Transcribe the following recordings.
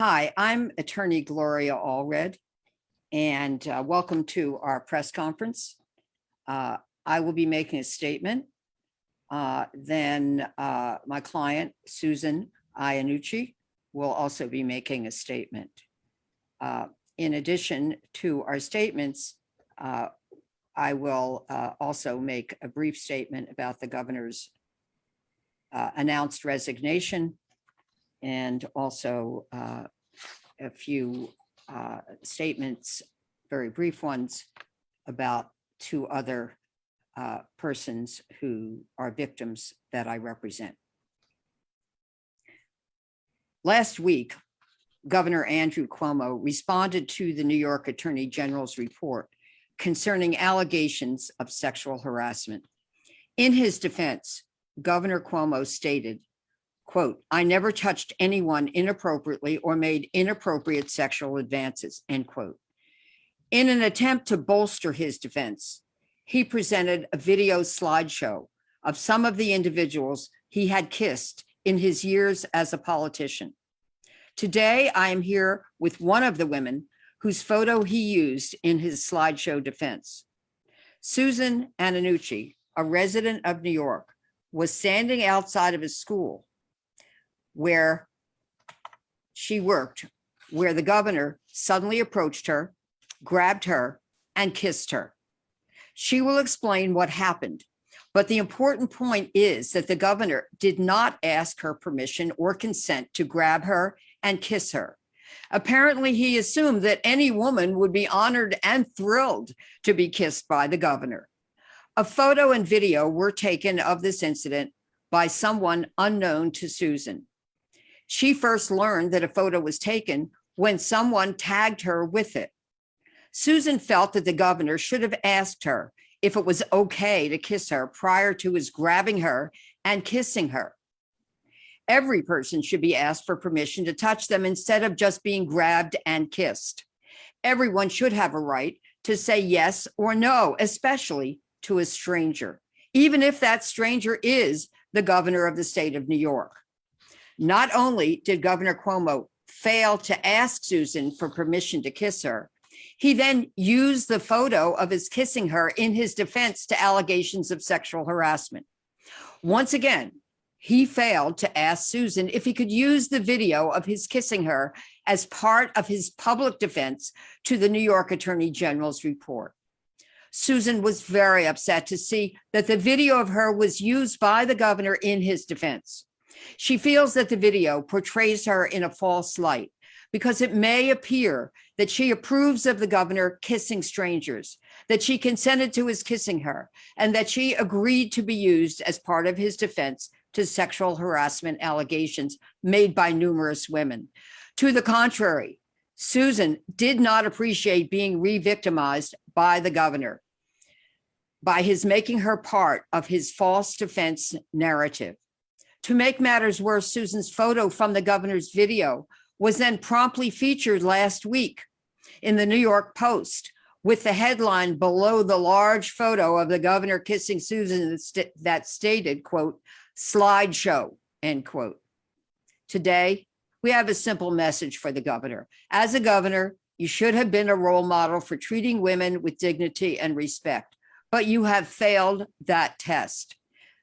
Hi, I'm attorney Gloria Allred, and welcome to our press conference. I will be making a statement. Then my client, Susan Iannucci, will also be making a statement. In addition to our statements, I will also make a brief statement about the governor's announced resignation, and also a few statements, very brief ones, about two other persons who are victims that I represent. Last week, Governor Andrew Cuomo responded to the New York Attorney General's report concerning allegations of sexual harassment. In his defense, Governor Cuomo stated, quote, "I never touched anyone inappropriately or made inappropriate sexual advances," end quote. In an attempt to bolster his defense, he presented a video slideshow of some of the individuals he had kissed in his years as a politician. Today, I am here with one of the women whose photo he used in his slideshow defense. Susan Iannucci, a resident of New York, was standing outside of his school where she worked, where the governor suddenly approached her, grabbed her, and kissed her. She will explain what happened, but the important point is that the governor did not ask her permission or consent to grab her and kiss her. Apparently, he assumed that any woman would be honored and thrilled to be kissed by the governor. A photo and video were taken of this incident by someone unknown to Susan. She first learned that a photo was taken when someone tagged her with it. Susan felt that the governor should have asked her if it was okay to kiss her prior to his grabbing her and kissing her. Every person should be asked for permission to touch them instead of just being grabbed and kissed. Everyone should have a right to say yes or no, especially to a stranger, even if that stranger is the governor of the state of New York. Not only did Governor Cuomo fail to ask Susan for permission to kiss her, he then used the photo of his kissing her in his defense to allegations of sexual harassment. Once again, he failed to ask Susan if he could use the video of his kissing her as part of his public defense to the New York Attorney General's report. Susan was very upset to see that the video of her was used by the governor in his defense. She feels that the video portrays her in a false light because it may appear that she approves of the governor kissing strangers, that she consented to his kissing her, and that she agreed to be used as part of his defense to sexual harassment allegations made by numerous women. To the contrary, Susan did not appreciate being re-victimized by the governor, by his making her part of his false defense narrative. To make matters worse, Susan's photo from the governor's video was then promptly featured last week in the New York Post with the headline below the large photo of the governor kissing Susan that stated, quote, "slideshow," end quote. Today, we have a simple message for the governor. As a governor, you should have been a role model for treating women with dignity and respect, but you have failed that test.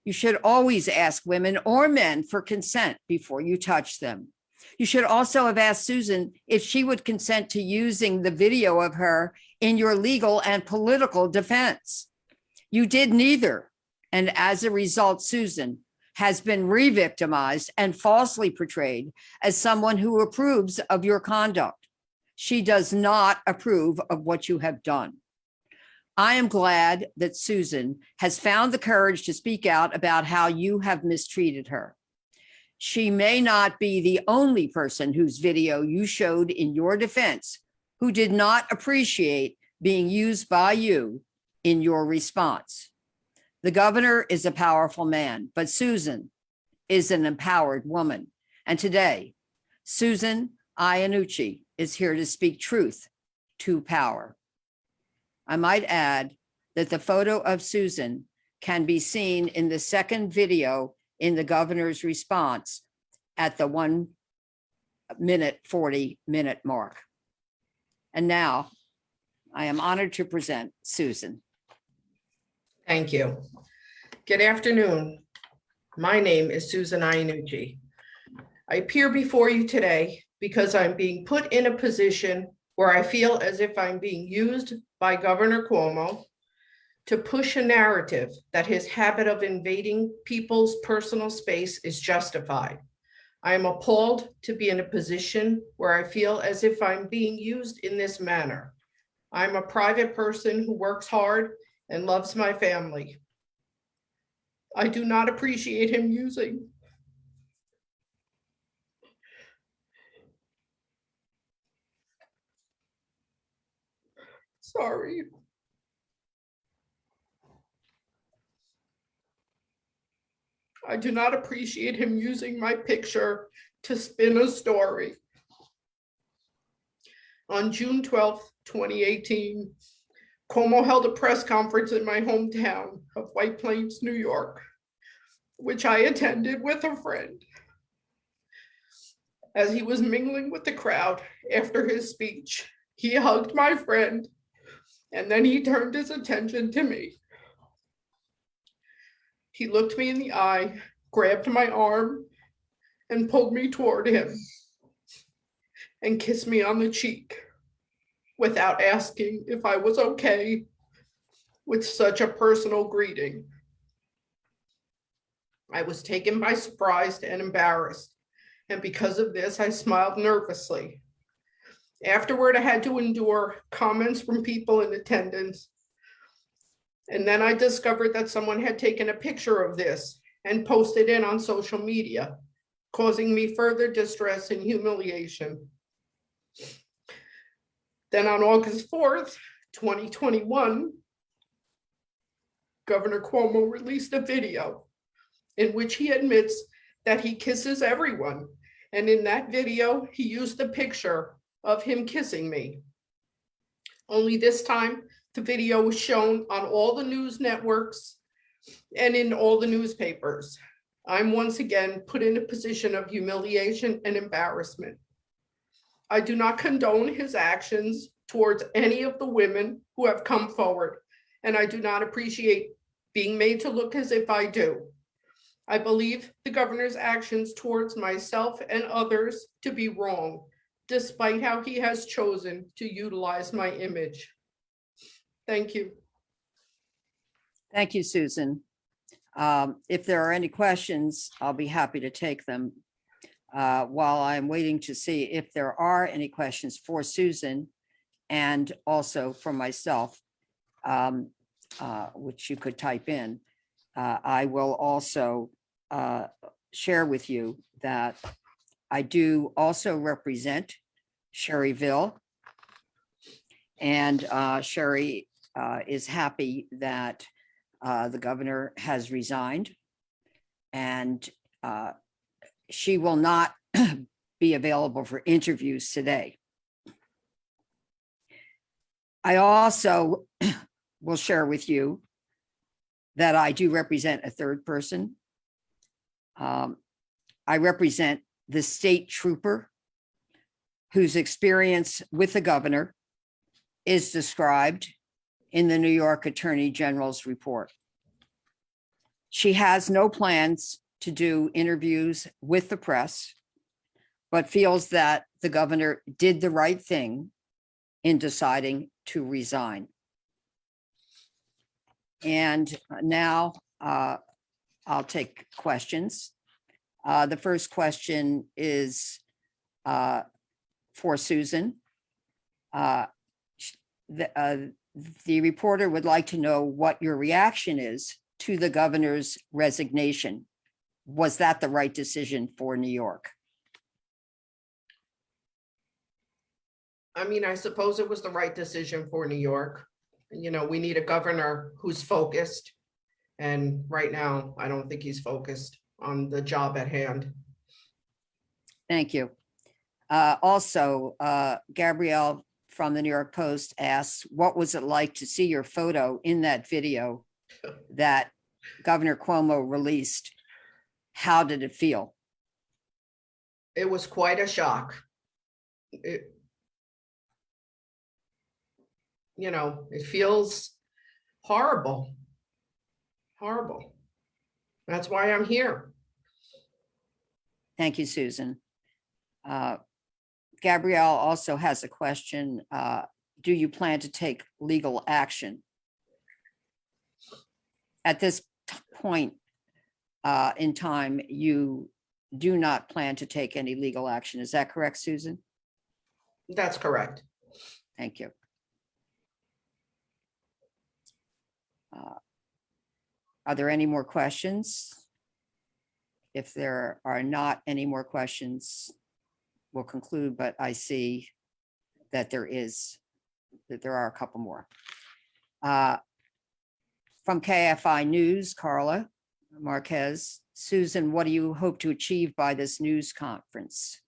You should always ask women or men for consent before you touch them. You should also have asked Susan if she would consent to using the video of her in your legal and political defense. You did neither. And as a result, Susan has been re-victimized and falsely portrayed as someone who approves of your conduct. She does not approve of what you have done. I am glad that Susan has found the courage to speak out about how you have mistreated her. She may not be the only person whose video you showed in your defense who did not appreciate being used by you in your response. The governor is a powerful man, but Susan is an empowered woman. And today, Susan Iannucci is here to speak truth to power. I might add that the photo of Susan can be seen in the second video in the governor's response at the one 40-minute mark. And now I am honored to present Susan. Thank you. Good afternoon. My name is Susan Iannucci. I appear before you today because I'm being put in a position where I feel as if I'm being used by Governor Cuomo to push a narrative that his habit of invading people's personal space is justified. I am appalled to be in a position where I feel as if I'm being used in this manner. I'm a private person who works hard and loves my family. I do not appreciate him using. Sorry. I do not appreciate him using my picture to spin a story. On June 12th, 2018, Cuomo held a press conference in my hometown of White Plains, New York, which I attended with a friend. As he was mingling with the crowd after his speech, he hugged my friend, and then he turned his attention to me. He looked me in the eye, grabbed my arm, and pulled me toward him and kissed me on the cheek without asking if I was okay with such a personal greeting. I was taken by surprise and embarrassed, and because of this, I smiled nervously. Afterward, I had to endure comments from people in attendance, and then I discovered that someone had taken a picture of this and posted it on social media, causing me further distress and humiliation. Then on August 4th, 2021, Governor Cuomo released a video in which he admits that he kisses everyone. And in that video, he used the picture of him kissing me. Only this time, the video was shown on all the news networks and in all the newspapers. I'm once again put in a position of humiliation and embarrassment. I do not condone his actions towards any of the women who have come forward, and I do not appreciate being made to look as if I do. I believe the governor's actions towards myself and others to be wrong, despite how he has chosen to utilize my image. Thank you. Thank you, Susan. If there are any questions, I'll be happy to take them. While I'm waiting to see if there are any questions for Susan and also for myself, which you could type in, I will also share with you that I do also represent Sherryville, and Sherry is happy that the governor has resigned, and she will not be available for interviews today. I also will share with you that I do represent a third person. I represent the state trooper whose experience with the governor is described in the New York Attorney General's report. She has no plans to do interviews with the press, but feels that the governor did the right thing in deciding to resign. And now I'll take questions. The first question is for Susan. The reporter would like to know what your reaction is to the governor's resignation. Was that the right decision for New York? I mean, I suppose it was the right decision for New York. You know, we need a governor who's focused. And right now, I don't think he's focused on the job at hand. Thank you. Also, Gabrielle from the New York Post asks, what was it like to see your photo in that video that Governor Cuomo released? How did it feel? It was quite a shock. It, it feels horrible, horrible. That's why I'm here. Thank you, Susan. Gabrielle also has a question. Do you plan to take legal action? At this point in time, you do not plan to take any legal action. Is that correct, Susan? That's correct. Thank you. Are there any more questions? If there are not any more questions, we'll conclude, but I see that there are a couple more. From KFI News, Carla Marquez. Susan, what do you hope to achieve by this news conference?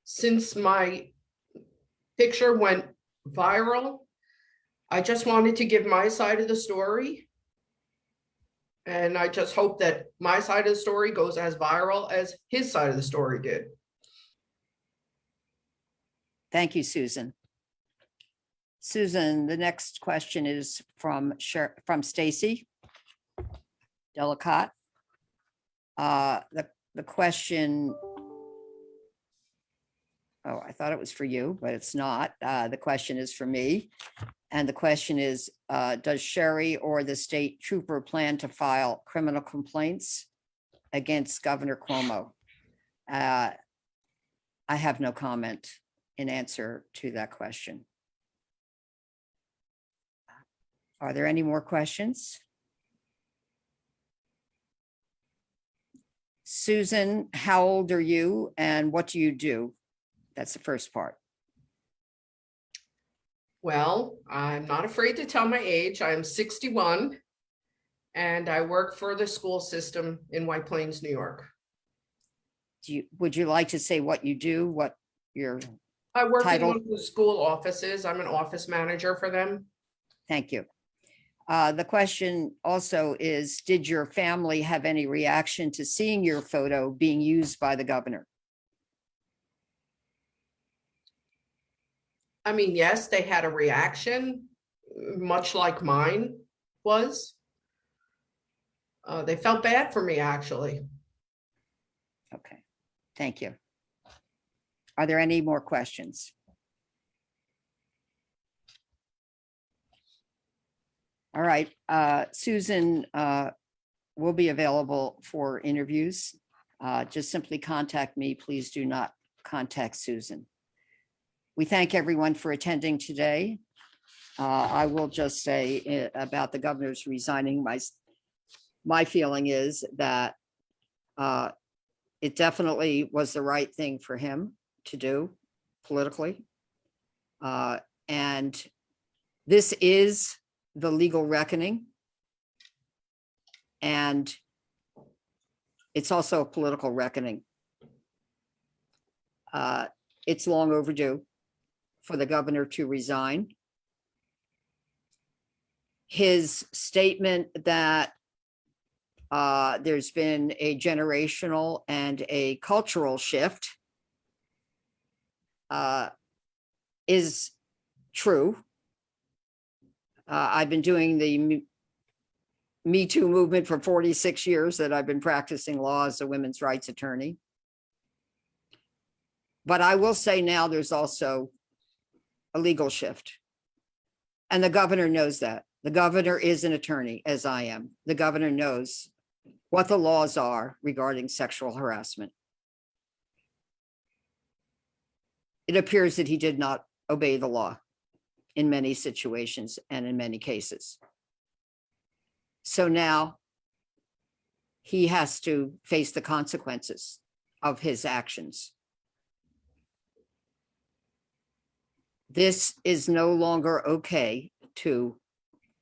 Since my picture went viral, I just wanted to give my side of the story. And I just hope that my side of the story goes as viral as his side of the story did. Thank you, Susan. Susan, the next question is from Stacy Delicott. The question, oh, I thought it was for you, but it's not. The question is for me. And the question is, does Sherry or the state trooper plan to file criminal complaints against Governor Cuomo? I have no comment in answer to that question. Are there any more questions? Susan, how old are you and what do you do? That's the first part. Well, I'm not afraid to tell my age. I'm 61 and I work for the school system in White Plains, New York. Would you like to say what you do, what your I work title? in one of the school offices. I'm an office manager for them. Thank you. The question also is, did your family have any reaction to seeing your photo being used by the governor? I mean, yes, they had a reaction, much like mine was. They felt bad for me, actually. Okay, thank you. Are there any more questions? All right, Susan will be available for interviews. Just simply contact me. Please do not contact Susan. We thank everyone for attending today. I will just say about the governor's resigning, my feeling is that it definitely was the right thing for him to do politically. And this is the legal reckoning. And it's also a political reckoning. It's long overdue for the governor to resign. His statement that there's been a generational and a cultural shift is true. I've been doing the Me Too movement for 46 years that I've been practicing law as a women's rights attorney. But I will say now there's also a legal shift. And the governor knows that. The governor is an attorney, as I am. The governor knows what the laws are regarding sexual harassment. It appears that he did not obey the law in many situations and in many cases. So now he has to face the consequences of his actions. This is no longer okay to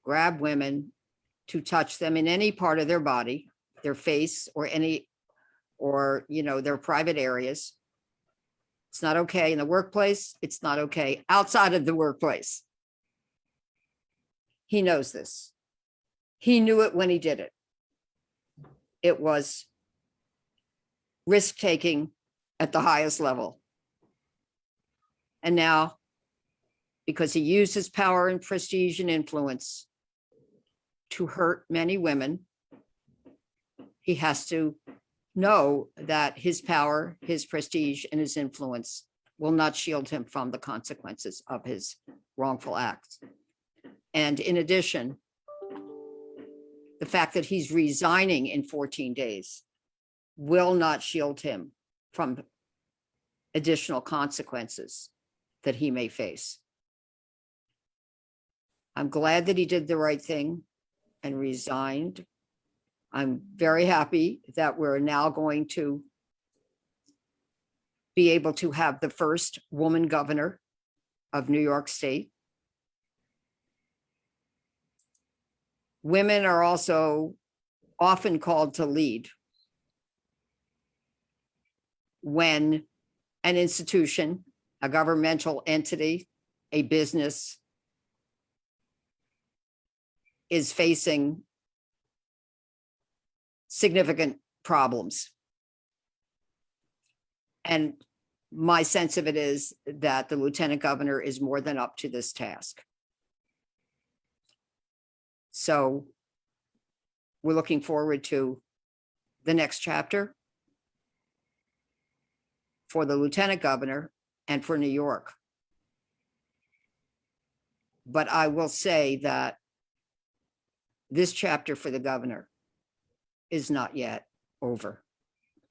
grab women, to touch them in any part of their body, their face or their private areas. It's not okay in the workplace. It's not okay outside of the workplace. He knows this. He knew it when he did it. it was risk-taking at the highest level. And now, because he used his power and prestige and influence to hurt many women, he has to know that his power, his prestige, and his influence will not shield him from the consequences of his wrongful acts. And in addition, the fact that he's resigning in 14 days will not shield him from additional consequences that he may face. I'm glad that he did the right thing and resigned. I'm very happy that we're now going to be able to have the first woman governor of New York State. Women are also often called to lead when an institution, a governmental entity, a business is facing significant problems. And my sense of it is that the lieutenant governor is more than up to this task. So we're looking forward to the next chapter for the lieutenant governor and for New York. But I will say that this chapter for the governor is not yet over.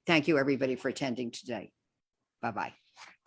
Thank you, everybody, for attending today. Bye-bye.